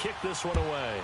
kick this one away.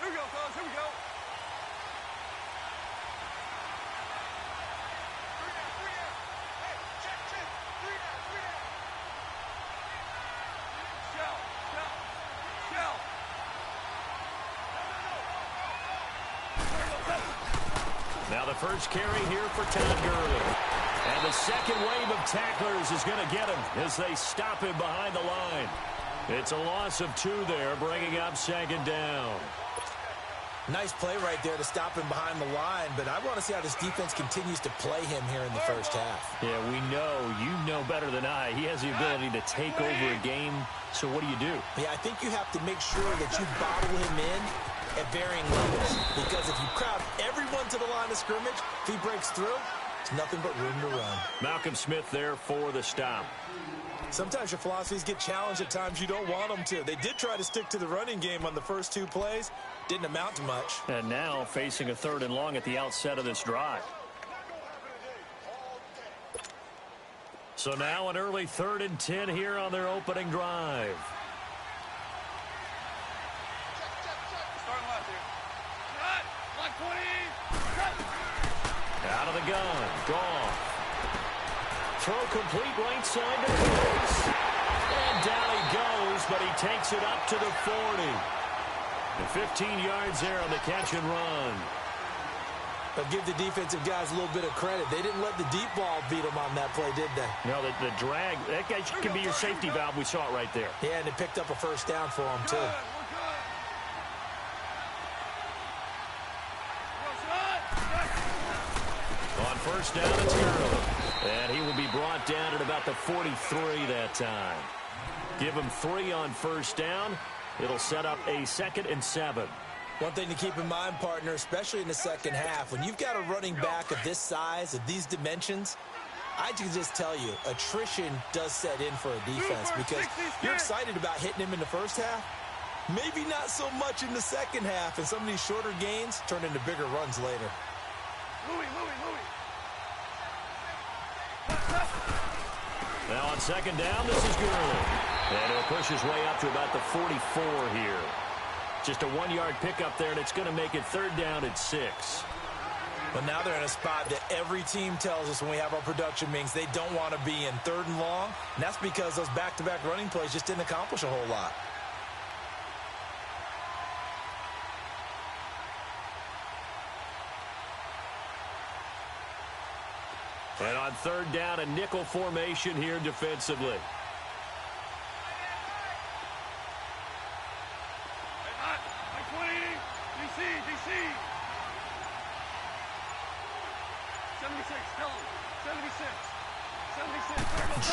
Here we go. Hey, check. Three down. Shell. Now the first carry here for Todd Gurley. And the second wave of tacklers is going to get him as they stop him behind the line. It's a loss of 2 there, bringing up second down. Nice play right there to stop him behind the line, but I want to see how this defense continues to play him here in the first half. Yeah, we know. You know better than I. He has the ability to take over a game, so what do you do? Yeah, I think you have to make sure that you bottle him in at varying levels, because if you crowd everyone to the line of scrimmage, if he breaks through, it's nothing but room to run. Malcolm Smith there for the stop. Sometimes your philosophies get challenged at times you don't want them to. They did try to stick to the running game on the first 2 plays. Didn't amount to much. And now facing a 3rd and long at the outset of this drive. So now an early 3rd and 10 here on their opening drive. Starting left here. Cut. Block 20. Out of the gun. Goff. Throw complete right side to Cooks. And down he goes, but he takes it up to the 40. And 15 yards there on the catch and run. But give the defensive guys a little bit of credit. They didn't let the deep ball beat them on that play, did they? No, the drag, that guy can be your safety valve. We saw it right there. Yeah, and it picked up a first down for them, too. On first down, it's Gurley. And he will be brought down at about the 43 that time. Give him 3 on first down. It'll set up a 2nd and 7. One thing to keep in mind, partner, especially in the second half, when you've got a running back of this size, of these dimensions, I can just tell you, attrition does set in for a defense because you're excited about hitting him in the first half. Maybe not so much in the second half, and some of these shorter gains turn into bigger runs later. Now on second down, this is Gurley. And he'll push his way up to about the 44 here. Just a 1-yard pickup there, and it's going to make it 3rd down at 6. But now they're in a spot that every team tells us when we have our production meetings they don't want to be in, 3rd and long. And that's because those back-to-back running plays just didn't accomplish a whole lot. And on 3rd down, a nickel formation here defensively.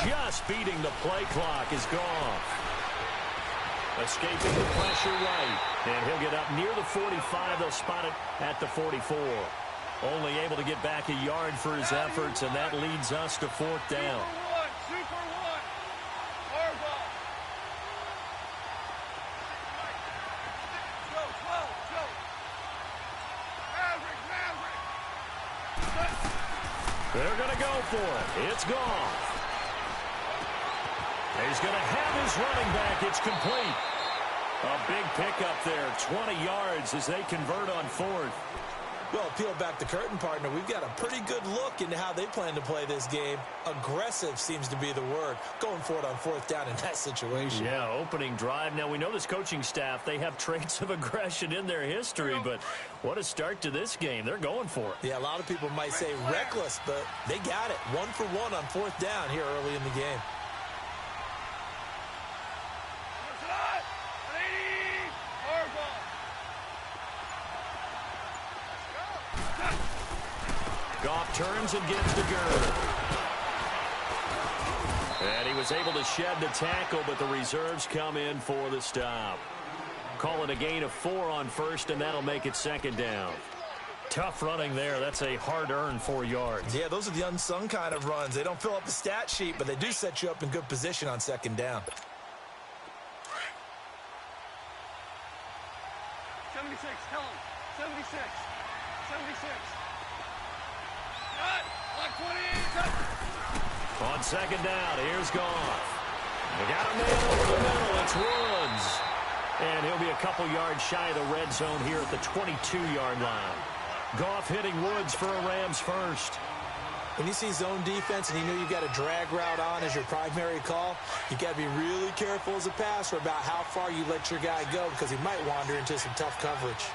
Just beating the play clock is gone. Escaping the pressure right. And he'll get up near the 45. They'll spot it at the 44. Only able to get back a yard for his efforts, and that leads us to 4th down. Super one. Hardball. Go, 12, go. Maverick. They're going to go for it. It's gone. He's going to have his running back. It's complete. A big pickup there, 20 yards as they convert on 4th. Well, peel back the curtain, partner. We've got a pretty good look into how they plan to play this game. Aggressive seems to be the word. Going for it on 4th down in that situation. Yeah, opening drive. Now, we know this coaching staff, they have traits of aggression in their history, but what a start to this game. They're going for it. Yeah, a lot of people might say reckless, but they got it. 1 for 1 on 4th down here early in the game. Goff turns and gets the girl. And he was able to shed the tackle, but the reserves come in for the stop. Call it a gain of 4 on 1st, and that'll make it 2nd down. Tough running there. That's a hard-earned 4 yards. Yeah, those are the unsung kind of runs. They don't fill up the stat sheet, but they do set you up in good position on 2nd down. 76, tell him. 76. 76. On 2nd down, here's Goff. They got a man over the middle. It's Woods. And he'll be a couple yards shy of the red zone here at the 22-yard line. Goff hitting Woods for a Rams first. When you see zone defense and you know you've got a drag route on as your primary call, you've got to be really careful as a passer about how far you let your guy go because he might wander into some tough coverage.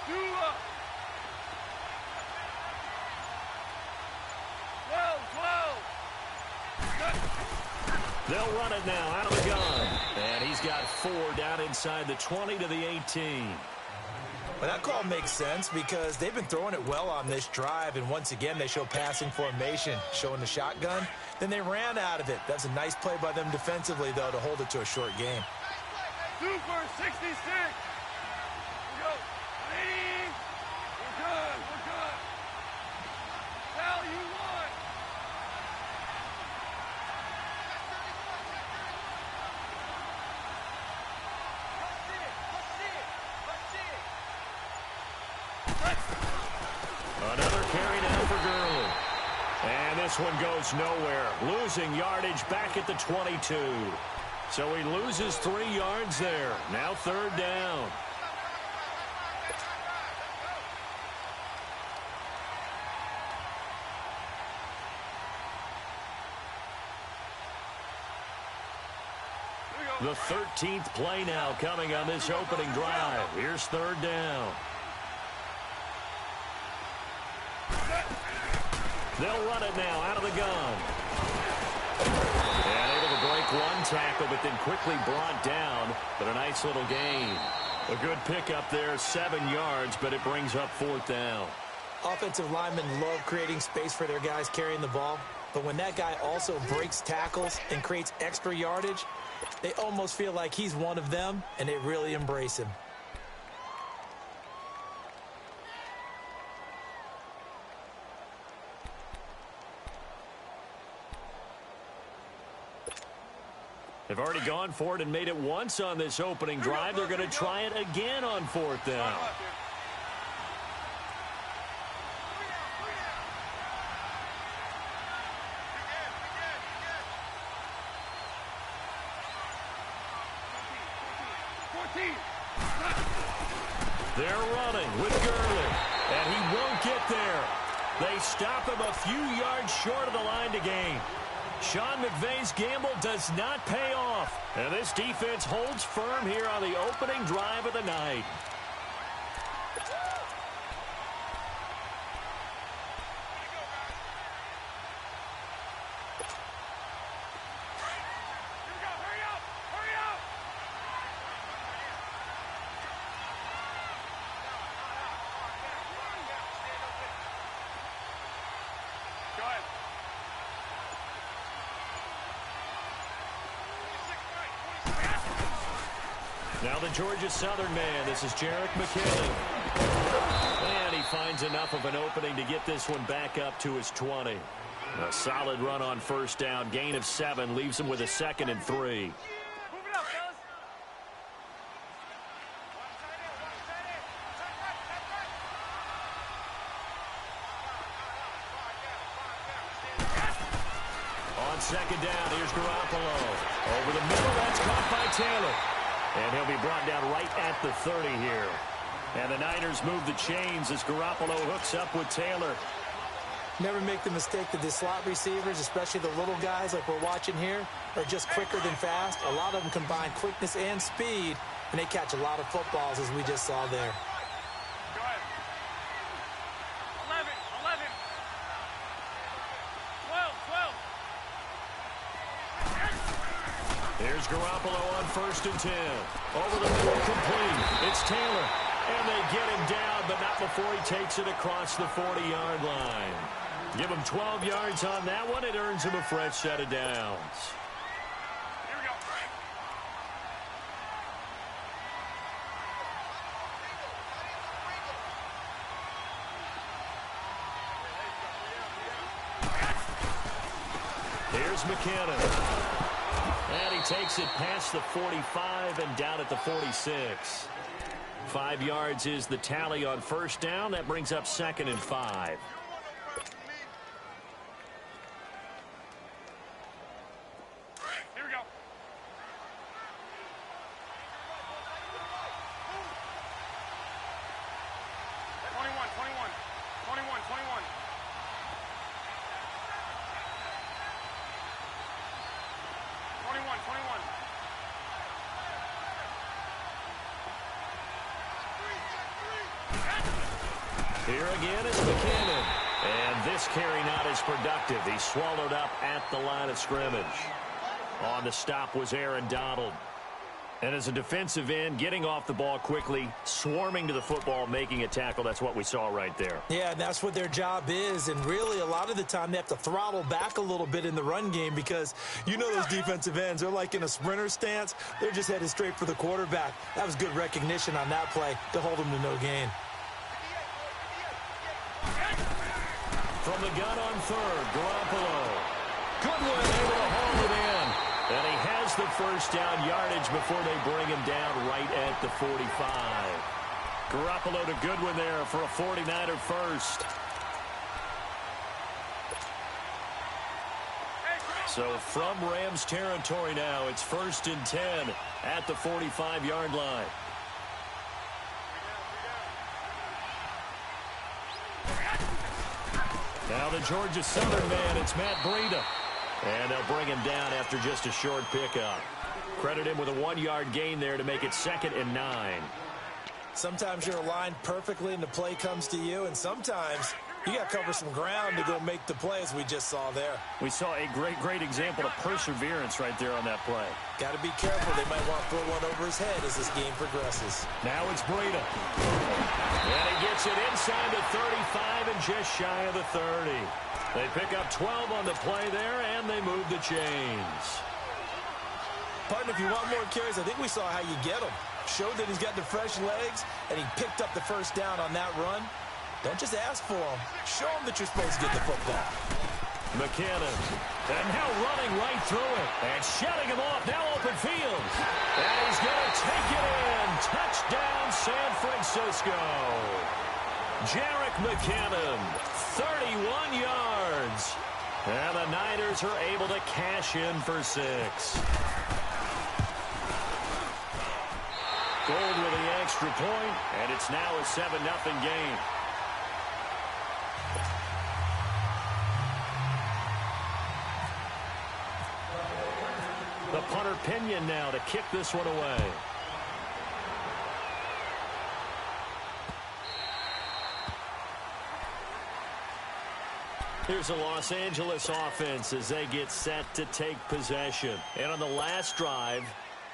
12. They'll run it now out of the gun. And he's got 4 down inside the 20 to the 18. Well, that call makes sense because they've been throwing it well on this drive, and once again they show passing formation, showing the shotgun. Then they ran out of it. That's a nice play by them defensively, though, to hold it to a short game. Super 66. We go. 80. We're good. We're good. Value 1. Another carry down for Gurley. And this one goes nowhere. Losing yardage back at the 22. So he loses 3 yards there. Now 3rd down. The 13th play now coming on this opening drive. Here's 3rd down. They'll run it now out of the gun. And able to break 1 tackle, but then quickly brought down. But a nice little gain. A good pickup there, 7 yards, but it brings up 4th down. Offensive linemen love creating space for their guys carrying the ball. But when that guy also breaks tackles and creates extra yardage, they almost feel like he's one of them, and they really embrace him. They've already gone for it and made it once on this opening drive. They're going to try it again on 4th down. They're running with Gurley, and he won't get there. They stop him a few yards short of the line to gain. Sean McVay's gamble does not pay off, and this defense holds firm here on the opening drive of the night. Now the Georgia Southern man, this is Jerick McKinnon. And he finds enough of an opening to get this one back up to his 20. A solid run on 1st down, gain of 7, leaves him with a 2nd and 3. On 2nd down, here's Garoppolo. Over the middle, that's caught by Taylor. And he'll be brought down right at the 30 here. And the Niners move the chains as Garoppolo hooks up with Taylor. Never make the mistake that the slot receivers, especially the little guys like we're watching here, are just quicker than fast. A lot of them combine quickness and speed, and they catch a lot of footballs, as we just saw there. Go ahead. 11, 11. 12, 12. Here's Garoppolo on 1st and 10. Over the middle, complete. It's Taylor. And they get him down, but not before he takes it across the 40-yard line. Give him 12 yards on that one. It earns him a fresh set of downs. Here we go. Here's McKinnon. And he takes it past the 45 and down at the 46. 5 yards is the tally on 1st down. That brings up 2nd and 5. Here we go. Here again is McKinnon. And this carry not as productive. He's swallowed up at the line of scrimmage. On the stop was Aaron Donald. And as a defensive end, getting off the ball quickly, swarming to the football, making a tackle, that's what we saw right there. Yeah, that's what their job is. And really, a lot of the time, they have to throttle back a little bit in the run game because you know those defensive ends, they're like in a sprinter stance. They're just headed straight for the quarterback. That was good recognition on that play to hold them to no gain. From the gun on 3rd, Garoppolo. Goodwin able to haul it in. And he has the 1st down yardage before they bring him down right at the 45. Garoppolo to Goodwin there for a 49er first. So from Rams territory now, it's 1st and 10 at the 45-yard line. Now the Georgia Southern man, it's Matt Breida. And they'll bring him down after just a short pickup. Credit him with a 1-yard gain there to make it 2nd and 9. Sometimes you're aligned perfectly and the play comes to you, and sometimes you got to cover some ground to go make the play, as we just saw there. We saw a great example of perseverance right there on that play. Got to be careful. They might want to throw one over his head as this game progresses. Now it's Breida. And he gets it inside the 35 and just shy of the 30. They pick up 12 on the play there, and they move the chains. Partner, if you want more carries, I think we saw how you get them. Showed that he's got the fresh legs, and he picked up the 1st down on that run. Don't just ask for them. Show them that you're supposed to get the football. McKinnon. And now running right through it. And shutting him off. Now open field. And he's going to take it in. Touchdown, San Francisco. Jerick McKinnon, 31 yards. And the Niners are able to cash in for 6. Gold with the extra point, and it's now a 7-0 game. The punter Pinion now to kick this one away. Here's the Los Angeles offense as they get set to take possession. And on the last drive,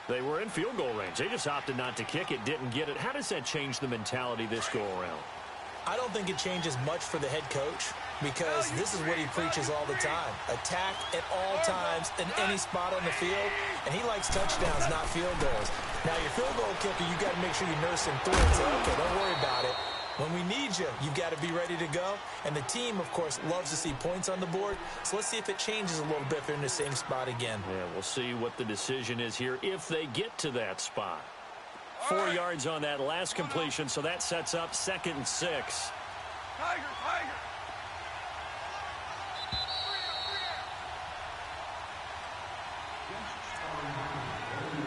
they were in field goal range. They just opted not to kick it, didn't get it. How does that change the mentality this go-around? I don't think it changes much for the head coach because this is what he preaches all the time. Attack at all times in any spot on the field, and he likes touchdowns, not field goals. Now, your field goal kicker, you got to make sure you nurse him through and say, okay, don't worry about it. When we need you, you've got to be ready to go. And the team, of course, loves to see points on the board. So let's see if it changes a little bit if they're in the same spot again. Yeah, we'll see what the decision is here if they get to that spot. 4 yards on that last completion, so that sets up 2nd and 6. Tiger, Tiger.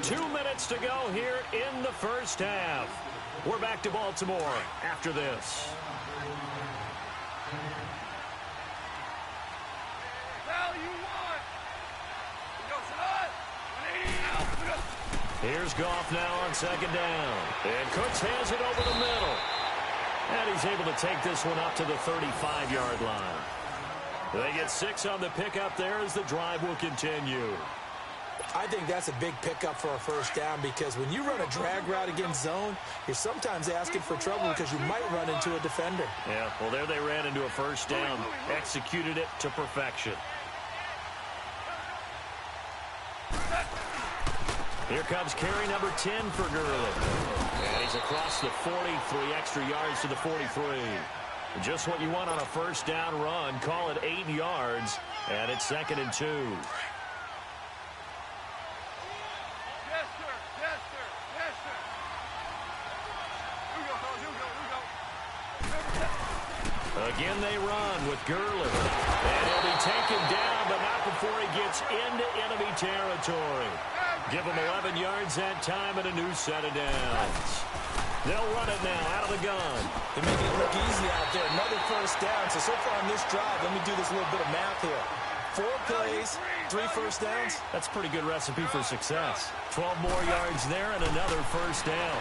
2 minutes to go here in the first half. We're back to Baltimore after this. Here's Goff now on 2nd down. And Cooks has it over the middle. And he's able to take this one up to the 35-yard line. They get 6 on the pickup there as the drive will continue. I think that's a big pickup for a first down because when you run a drag route against zone, you're sometimes asking for trouble because you might run into a defender. Yeah, well, there they ran into a first down, executed it to perfection. Here comes carry number 10 for Gurley. And he's across the 43 extra yards to the 43. Just what you want on a first down run. Call it 8 yards, and it's 2nd and 2. Yes, sir. Yes, sir. Yes, sir. Here we go, fellas. Here we go. Again, they run with Gurley. And he'll be taken down, but not before he gets into enemy territory. Give him 11 yards that time and a new set of downs. They'll run it now out of the gun. They're making it look easy out there. Another first down. So far on this drive, let me do this little bit of math here. 4 plays, 3 first downs. That's a pretty good recipe for success. 12 more yards there and another first down.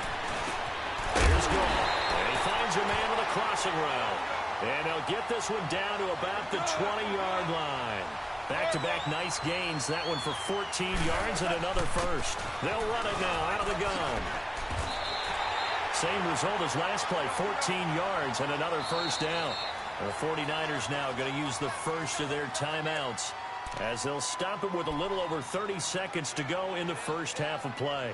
Here's Goff. And he finds a man with a crossing route. And they'll get this one down to about the 20-yard line. Back-to-back nice gains. That one for 14 yards and another first. They'll run it now out of the gun. Same result as last play, 14 yards and another first down. The 49ers now going to use the first of their timeouts as they'll stop it with a little over 30 seconds to go in the first half of play.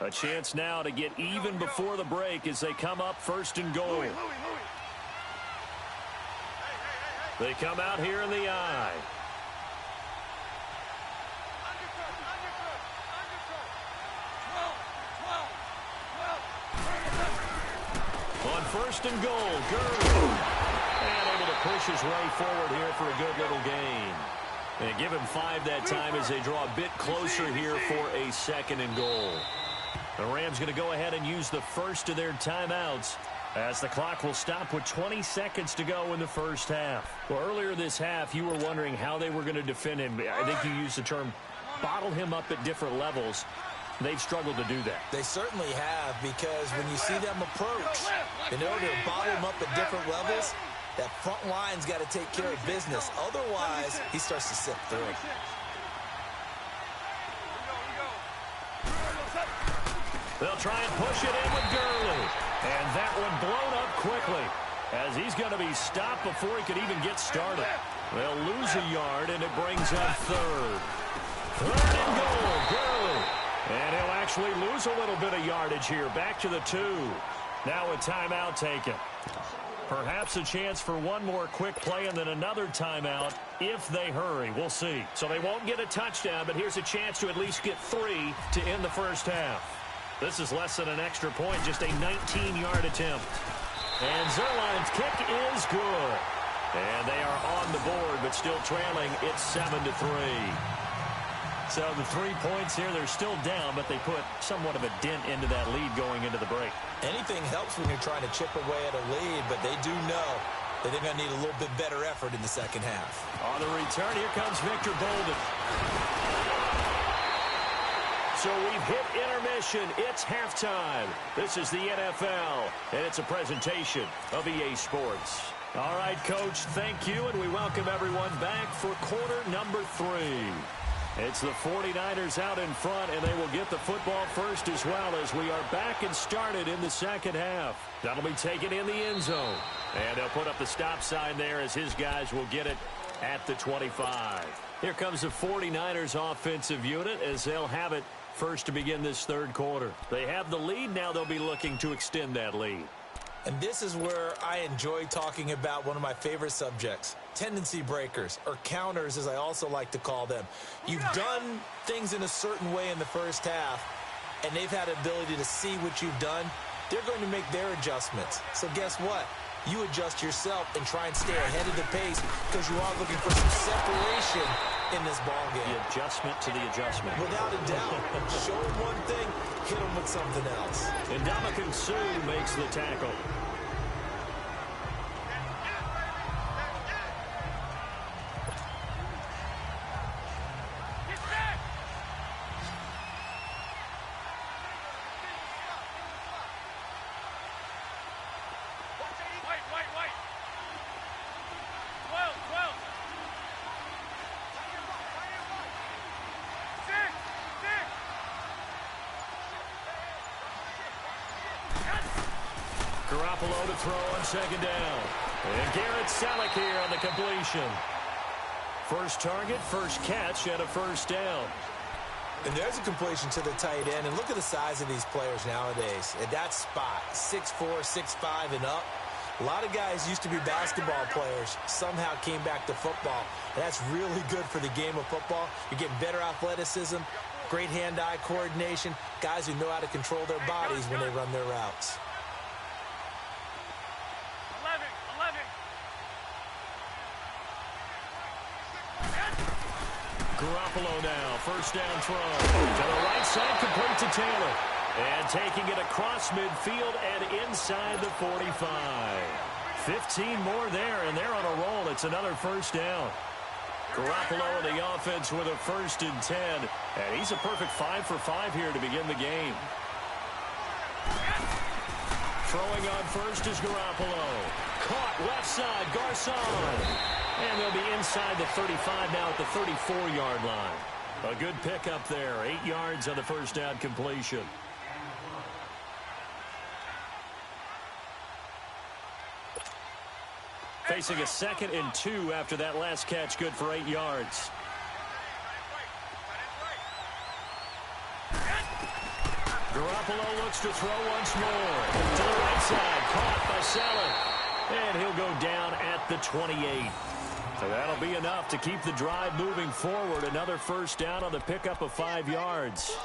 A chance now to get even before the break as they come up 1st and goal. They come out here in the I. On 1st and goal, Gurley. And able to push his way forward here for a good little gain. And give him 5 that time as they draw a bit closer here for a 2nd and goal. The Rams going to go ahead and use the first of their timeouts as the clock will stop with 20 seconds to go in the first half. Well, earlier this half, you were wondering how they were going to defend him. I think you used the term bottle him up at different levels. They've struggled to do that. They certainly have because when you see them approach, in order to bottle him up at different levels, that front line's got to take care of business. Otherwise, he starts to sift through it. They'll try and push it in with Gurley. And that one blown up quickly as he's going to be stopped before he could even get started. They'll lose a yard, and it brings up third. Third and goal, Gurley. And he'll actually lose a little bit of yardage here. Back to the 2. Now a timeout taken. Perhaps a chance for one more quick play and then another timeout if they hurry. We'll see. So they won't get a touchdown, but here's a chance to at least get 3 to end the first half. This is less than an extra point, just a 19-yard attempt. And Zerline's kick is good. And they are on the board, but still trailing. It's 7-3. So the 3 points here, they're still down, but they put somewhat of a dent into that lead going into the break. Anything helps when you're trying to chip away at a lead, but they do know that they're going to need a little bit better effort in the second half. On the return, here comes Victor Bolden. So we've hit intermission. It's halftime. This is the NFL, and it's a presentation of EA Sports. All right, Coach, thank you, and we welcome everyone back for quarter number 3. It's the 49ers out in front, and they will get the football first as well as we are back and started in the second half. That'll be taken in the end zone. And they'll put up the stop sign there as his guys will get it at the 25. Here comes the 49ers offensive unit as they'll have it first to begin this third quarter. They have the lead. Now they'll be looking to extend that lead. And this is where I enjoy talking about one of my favorite subjects, tendency breakers, or counters as I also like to call them. You've done things in a certain way in the first half, and they've had the ability to see what you've done. They're going to make their adjustments. So guess what? You adjust yourself and try and stay ahead of the pace because you are looking for some separation in this ball game. The adjustment to the adjustment. Without a doubt. Show them one thing, hit them with something else. And Ndamukong Suh makes the tackle. Garoppolo to throw on second down. And Garrett Selleck here on the completion. First target, first catch, and a first down. And there's a completion to the tight end. And look at the size of these players nowadays. At that spot, 6'4", 6'5", and up. A lot of guys used to be basketball players, somehow came back to football. And that's really good for the game of football. You're getting better athleticism, great hand-eye coordination, guys who know how to control their bodies when they run their routes. Garoppolo now, first down throw. To the right side, complete to Taylor. And taking it across midfield and inside the 45. 15 more there, and they're on a roll. It's another first down. Garoppolo in the offense with a 1st and 10. And he's a perfect 5 for 5 here to begin the game. Throwing on first is Garoppolo. Caught left side, Garcon. And they'll be inside the 35 now at the 34-yard line. A good pickup there. 8 yards on the first down completion. Facing a 2nd and 2 after that last catch. Good for 8 yards. Garoppolo looks to throw once more. To the right side. Caught by Selleck. And he'll go down at the 28. So that'll be enough to keep the drive moving forward. Another first down on the pickup of 5 yards.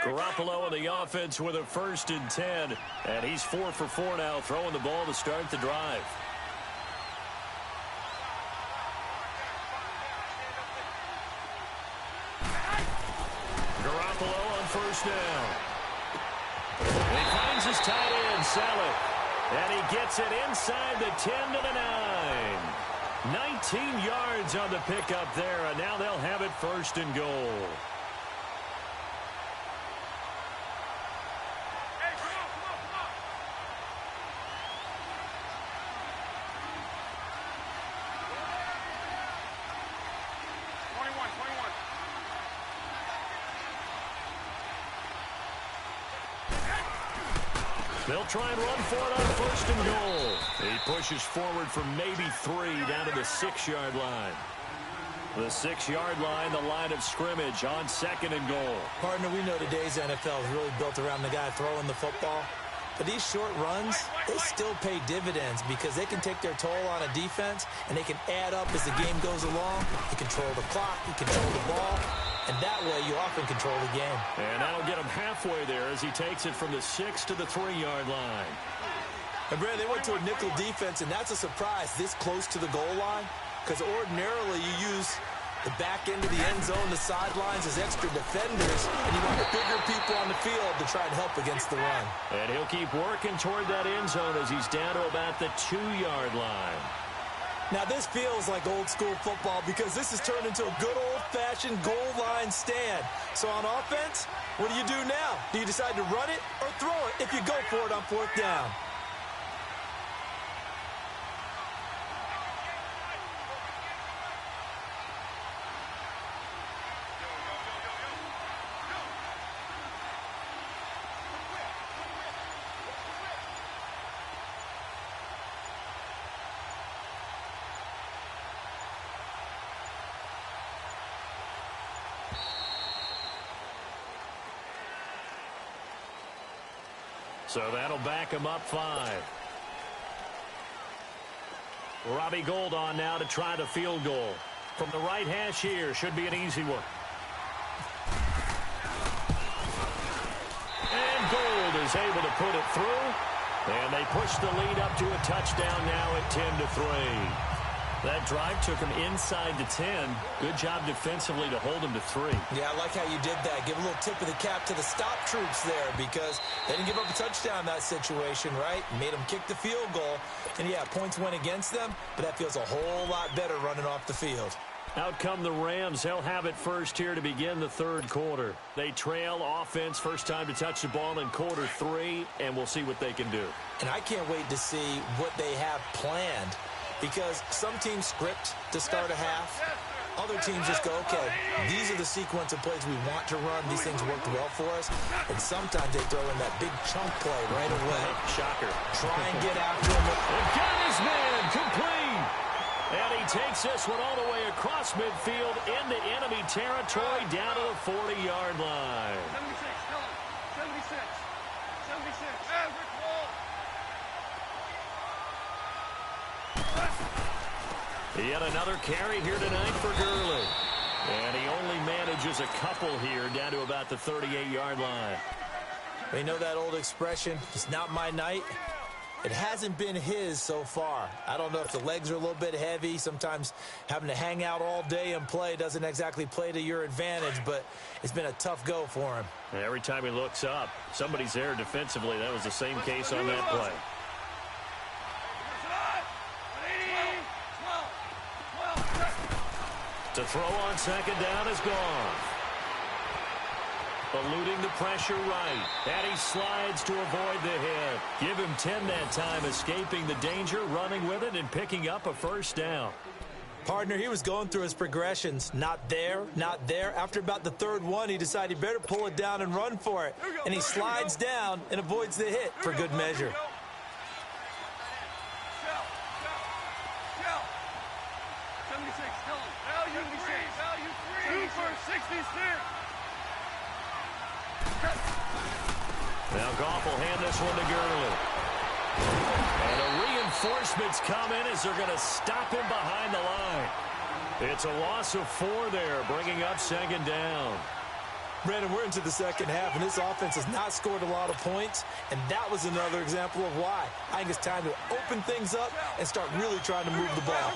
Garoppolo in the offense with a 1st and 10. And he's 4 for 4 now, throwing the ball to start the drive. Garoppolo on first down. And he finds his tight end, Selleck. And he gets it inside the 10 to the 9. 19 yards on the pickup there, and now they'll have it 1st and goal. They'll try and run for it on first and goal. He pushes forward for maybe 3 down to the 6-yard line. The 6-yard line, the line of scrimmage on second and goal. Partner, we know today's NFL is really built around the guy throwing the football. But these short runs, they still pay dividends because they can take their toll on a defense and they can add up as the game goes along. You control the clock, you control the ball, and that way you often control the game. And that'll get him halfway there as he takes it from the 6 to the 3-yard line. And Brad, they went to a nickel defense, and that's a surprise this close to the goal line because ordinarily you use the back end of the end zone, the sidelines as extra defenders, and you want bigger people on the field to try and help against the run. And he'll keep working toward that end zone as he's down to about the 2-yard line. Now, this feels like old school football because this has turned into a good old-fashioned goal line stand. So on offense, what do you do now? Do you decide to run it or throw it if you go for it on 4th down? So that'll back him up 5. Robbie Gould on now to try the field goal. From the right hash here, should be an easy one. And Gould is able to put it through. And they push the lead up to a touchdown now at 10-3. That drive took him inside the 10. Good job defensively to hold him to 3. Yeah, I like how you did that. Give a little tip of the cap to the stop troops there because they didn't give up a touchdown in that situation, right? Made them kick the field goal. And, yeah, points went against them, but that feels a whole lot better running off the field. Out come the Rams. They'll have it first here to begin the 3rd quarter. They trail offense, first time to touch the ball in quarter 3, and we'll see what they can do. And I can't wait to see what they have planned. Because some teams script to start a half. Other teams just go, okay, these are the sequence of plays we want to run. These things worked well for us. And sometimes they throw in that big chunk play right away. Shocker. Try and get after him. And got his man complete. And he takes this one all the way across midfield into enemy territory down to the 40-yard line. 76, tell him. 76. 76. Average ball. Yet another carry here tonight for Gurley. And he only manages a couple here down to about the 38-yard line. You know that old expression, it's not my night? It hasn't been his so far. I don't know if the legs are a little bit heavy. Sometimes having to hang out all day and play doesn't exactly play to your advantage, but it's been a tough go for him. And every time he looks up, somebody's there defensively. That was the same case on that play. To throw on second down is gone. Eluding the pressure right. And he slides to avoid the hit. Give him 10 that time, escaping the danger, running with it, and picking up a first down. Partner, he was going through his progressions. Not there, not there. After about the 3rd one, he decided he better pull it down and run for it. And he slides down and avoids the hit for good measure. Now Goff will hand this one to Gurley. And the reinforcements come in as they're going to stop him behind the line. It's a loss of 4 there, bringing up second down. Brandon, we're into the second half, and this offense has not scored a lot of points, and that was another example of why. I think it's time to open things up and start really trying to move the ball.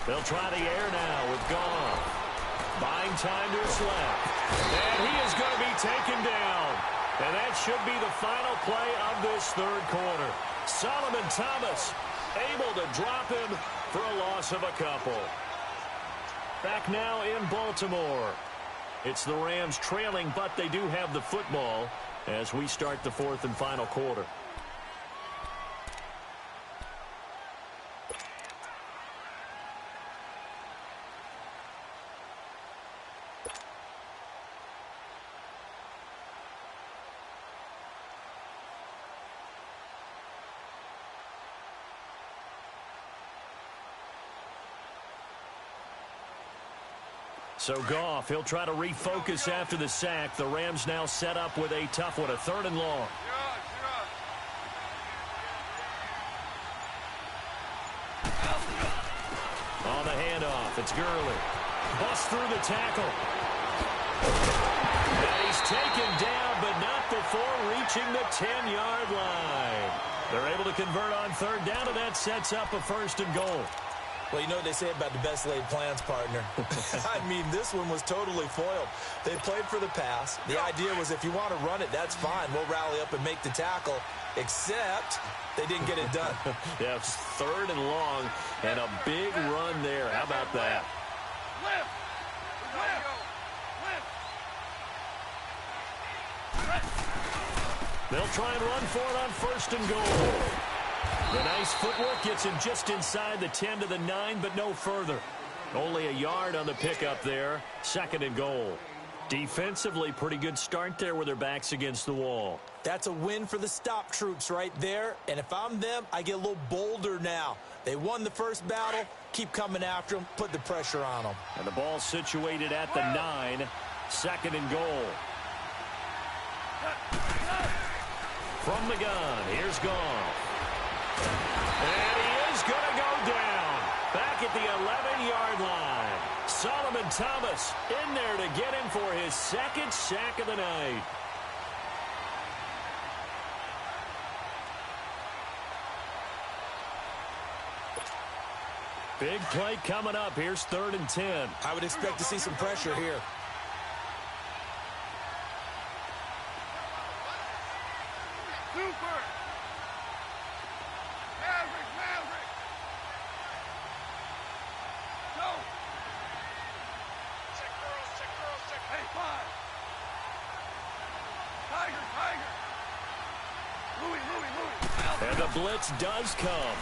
They'll try the air now with Goff. Buying time to his left. And he is going to be taken down. And that should be the final play of this 3rd quarter. Solomon Thomas able to drop him for a loss of a couple. Back now in Baltimore. It's the Rams trailing, but they do have the football as we start the 4th and final quarter. So Goff, he'll try to refocus after the sack. The Rams now set up with a tough one, a 3rd and long. On the handoff, it's Gurley. Busts through the tackle. And he's taken down, but not before reaching the 10-yard line. They're able to convert on 3rd down, and that sets up a 1st and goal. Well, you know what they say about the best laid plans, partner. I mean, this one was totally foiled. They played for the pass. The idea was if you want to run it, that's fine. We'll rally up and make the tackle, except they didn't get it done. Yeah, 3rd and long, and a big run there. How about that? They'll try and run for it on 1st and goal. The nice footwork gets him just inside the 10 to the 9, but no further. Only a yard on the pickup there. 2nd and goal. Defensively, pretty good start there with their backs against the wall. That's a win for the stop troops right there. And if I'm them, I get a little bolder now. They won the first battle. Keep coming after them. Put the pressure on them. And the ball situated at the 9. 2nd and goal. From the gun, here's Goff. And he is going to go down. Back at the 11-yard line. Solomon Thomas in there to get him for his 2nd sack of the night. Big play coming up. Here's 3rd and 10. I would expect to see some pressure here. And the blitz does come.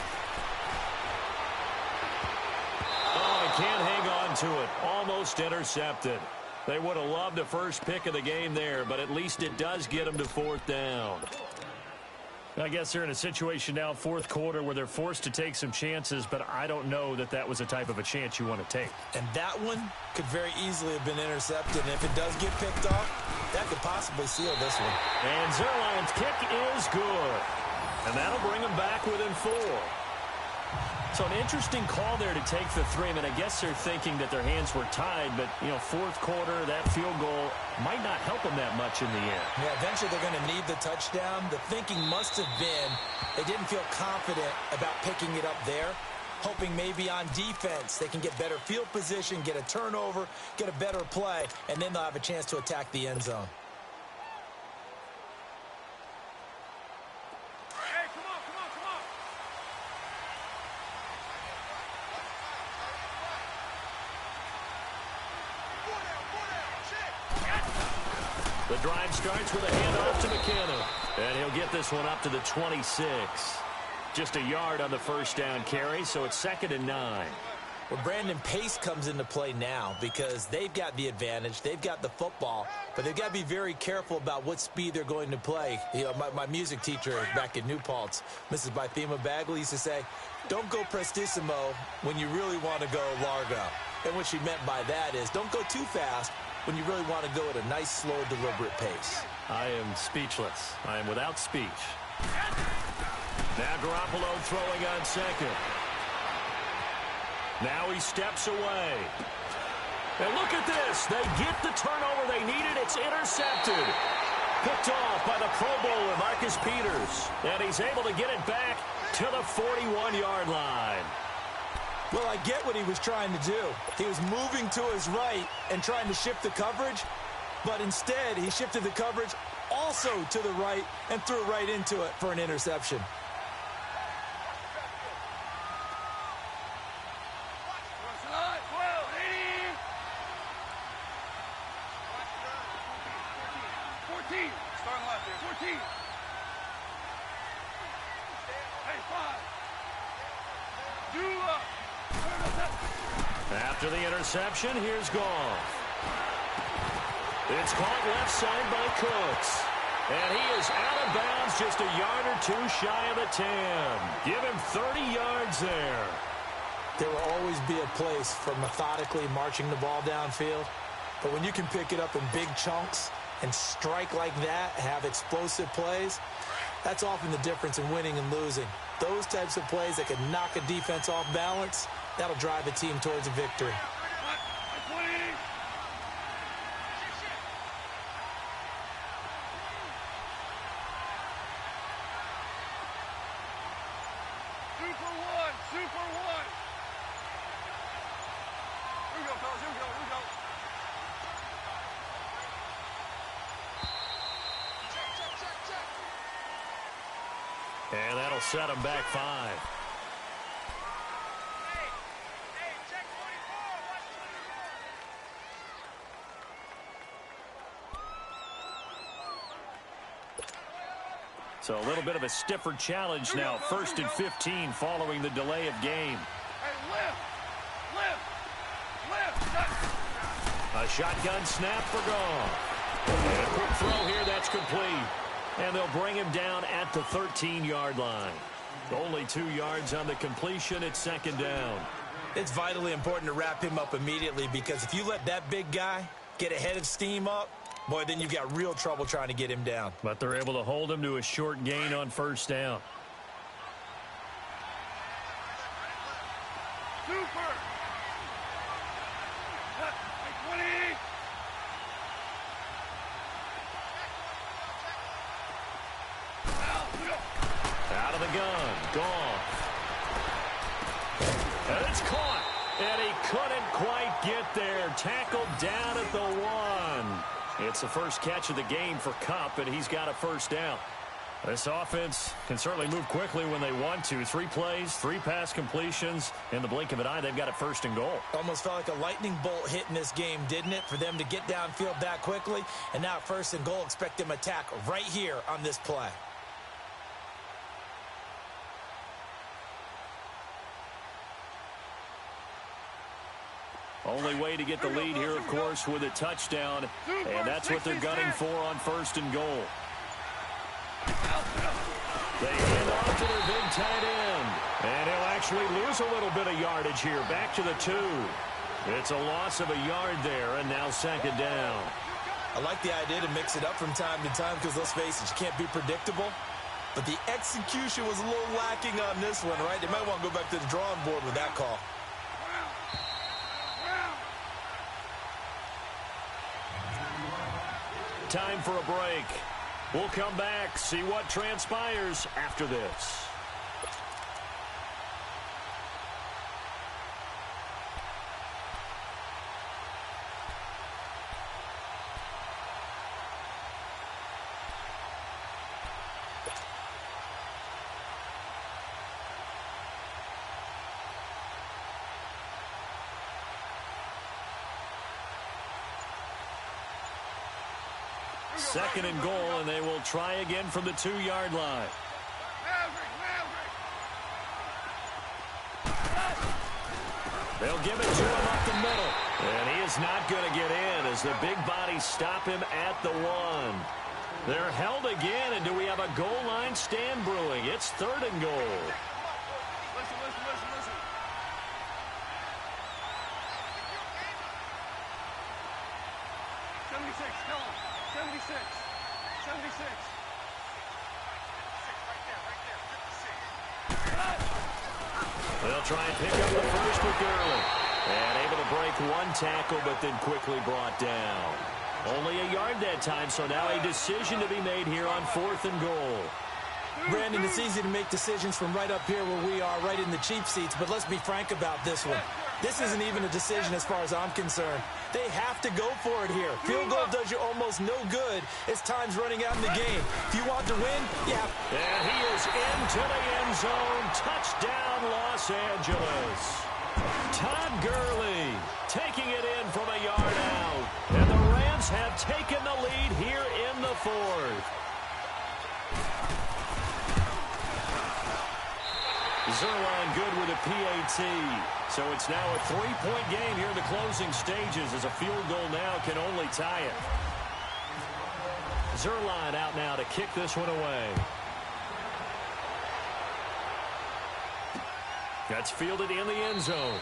Oh, he can't hang on to it. Almost intercepted. They would have loved the first pick of the game there, but at least it does get them to 4th down. I guess they're in a situation now, 4th quarter, where they're forced to take some chances, but I don't know that that was the type of a chance you want to take. And that one could very easily have been intercepted. And if it does get picked off, that could possibly seal this one. And Zerline's kick is good. And that'll bring them back within 4. So an interesting call there to take the 3. I mean, I guess they're thinking that their hands were tied, but, you know, 4th quarter, that field goal might not help them that much in the end. Yeah, eventually they're going to need the touchdown. The thinking must have been they didn't feel confident about picking it up there, hoping maybe on defense they can get better field position, get a turnover, get a better play, and then they'll have a chance to attack the end zone. The drive starts with a handoff to McKenna. And he'll get this one up to the 26. Just a yard on the 1st down carry, so it's 2nd and 9. Well, Brandon, pace comes into play now because they've got the advantage. They've got the football, but they've got to be very careful about what speed they're going to play. You know, my music teacher back in New Paltz, Mrs. Bythema Bagley, used to say, don't go prestissimo when you really want to go largo. And what she meant by that is don't go too fast when you really want to go at a nice, slow, deliberate pace. I am speechless. I am without speech. Now Garoppolo throwing on 2nd. Now he steps away. And look at this. They get the turnover they needed. It's intercepted. Picked off by the Pro Bowler, Marcus Peters. And he's able to get it back to the 41-yard line. Well, I get what he was trying to do. He was moving to his right and trying to shift the coverage, but instead he shifted the coverage also to the right and threw it right into it for an interception. After the interception, here's Goff. It's caught left side by Cooks. And he is out of bounds, just a yard or 2 shy of the 10. Give him 30 yards there. There will always be a place for methodically marching the ball downfield. But when you can pick it up in big chunks and strike like that, have explosive plays, that's often the difference in winning and losing. Those types of plays that can knock a defense off balance, that'll drive a team towards a victory. And that'll set him back 5. So a little bit of a stiffer challenge now. 1st and 15 following the delay of game. A shotgun snap for Goff. And a quick throw here, that's complete. And they'll bring him down at the 13-yard line. Only 2 yards on the completion at 2nd down. It's vitally important to wrap him up immediately, because if you let that big guy get a head of steam up, boy, then you've got real trouble trying to get him down. But they're able to hold him to a short gain on 1st down. Super! 20! Out of the gun, Goff. And it's caught. And he couldn't quite get there. Tackled down at the 1. It's the first catch of the game for Kupp, and he's got a 1st down. This offense can certainly move quickly when they want to. 3 plays, 3 pass completions. In the blink of an eye, they've got it 1st and goal. Almost felt like a lightning bolt hit in this game, didn't it? For them to get downfield that quickly. And now 1st and goal, expect them to attack right here on this play. Only way to get the lead here, of course, with a touchdown. And that's what they're gunning for on 1st and goal. They hand off to their big tight end. And he'll actually lose a little bit of yardage here. Back to the 2. It's a loss of a yard there, and now 2nd down. I like the idea to mix it up from time to time, because let's face it, you can't be predictable. But the execution was a little lacking on this one, right? They might want to go back to the drawing board with that call. Time for a break. We'll come back, see what transpires after this. Second and goal, and they will try again from the 2-yard line. They'll give it to him up the middle. And he is not going to get in as the big bodies stop him at the 1. They're held again, and do we have a goal line stand brewing? It's 3rd and goal. Listen. 76, tell him. 76. 76. They'll try and pick up the first with Gurley. And able to break 1 tackle, but then quickly brought down. Only a yard that time, so now a decision to be made here on 4th and goal. Brandon, it's easy to make decisions from right up here where we are, right in the cheap seats, but let's be frank about this one. This isn't even a decision as far as I'm concerned. They have to go for it here. Field goal does you almost no good as time's running out in the game. If you want to win, you have... And he is into the end zone. Touchdown, Los Angeles. Todd Gurley taking it in from a yard out. And the Rams have taken the lead here in the 4th. Zerline good with a PAT. So it's now a 3-point game here in the closing stages as a field goal now can only tie it. Zerline out now to kick this one away. That's fielded in the end zone.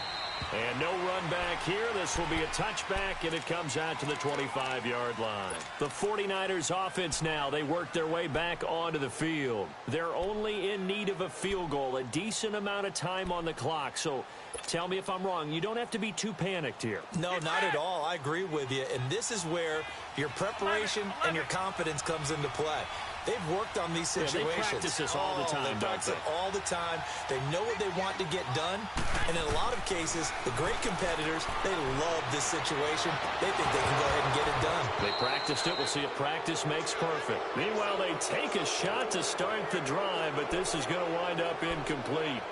And no run back here. This will be a touchback, and it comes out to the 25-yard line. The 49ers offense now, they work their way back onto the field. They're only in need of a field goal, a decent amount of time on the clock. So tell me if I'm wrong. You don't have to be too panicked here. No, not at all. I agree with you. And this is where your preparation and your confidence comes into play. They've worked on these situations. Yeah, they practice this all the time, They practice it all the time. They know what they want to get done. And in a lot of cases, the great competitors, they love this situation. They think they can go ahead and get it done. They practiced it. We'll see if practice makes perfect. Meanwhile, they take a shot to start the drive, but this is going to wind up incomplete.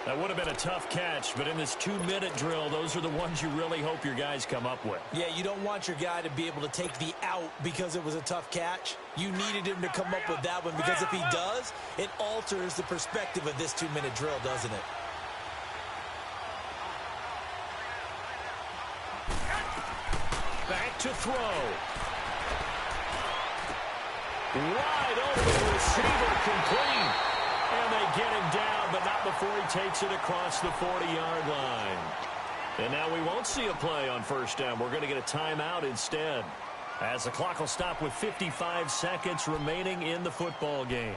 That would have been a tough catch, but in this 2-minute drill, those are the ones you really hope your guys come up with. Yeah, you don't want your guy to be able to take the out because it was a tough catch. You needed him to come up with that one because if he does, it alters the perspective of this 2-minute drill, doesn't it? Back to throw. Wide open receiver complete. And they get him down, but not before he takes it across the 40-yard line. And now we won't see a play on first down. We're going to get a timeout instead, as the clock will stop with 55 seconds remaining in the football game.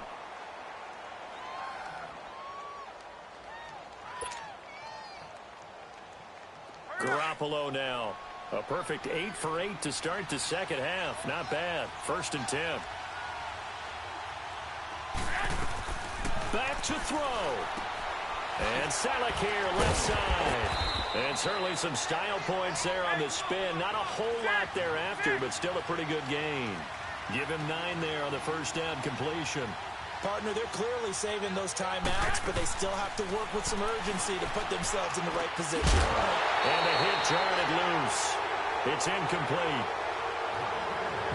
Garoppolo now. A perfect 8 for 8 to start the second half. Not bad. 1st and 10. Back to throw. And Salek here, left side. And certainly some style points there on the spin. Not a whole lot thereafter, but still a pretty good gain. Give him 9 there on the first down completion. Partner, they're clearly saving those timeouts, but they still have to work with some urgency to put themselves in the right position. And the hit jarred it loose. It's incomplete.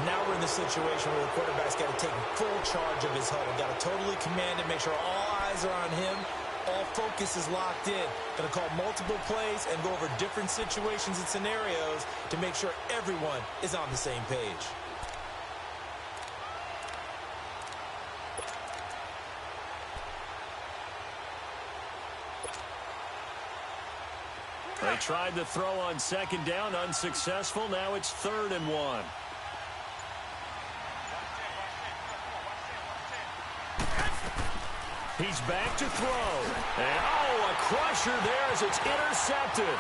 Now we're in the situation where the quarterback's got to take full charge of his huddle. Got to totally command it, make sure all eyes are on him. All focus is locked in. Going to call multiple plays and go over different situations and scenarios to make sure everyone is on the same page. They tried the throw on second down, unsuccessful. Now it's 3rd and 1. He's back to throw. And, a crusher there as it's intercepted.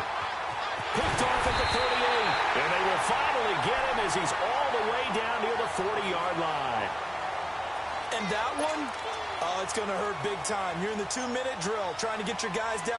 Picked off at the 38. And they will finally get him as he's all the way down near the 40-yard line. And that one, it's going to hurt big time. You're in the 2-minute drill trying to get your guys down.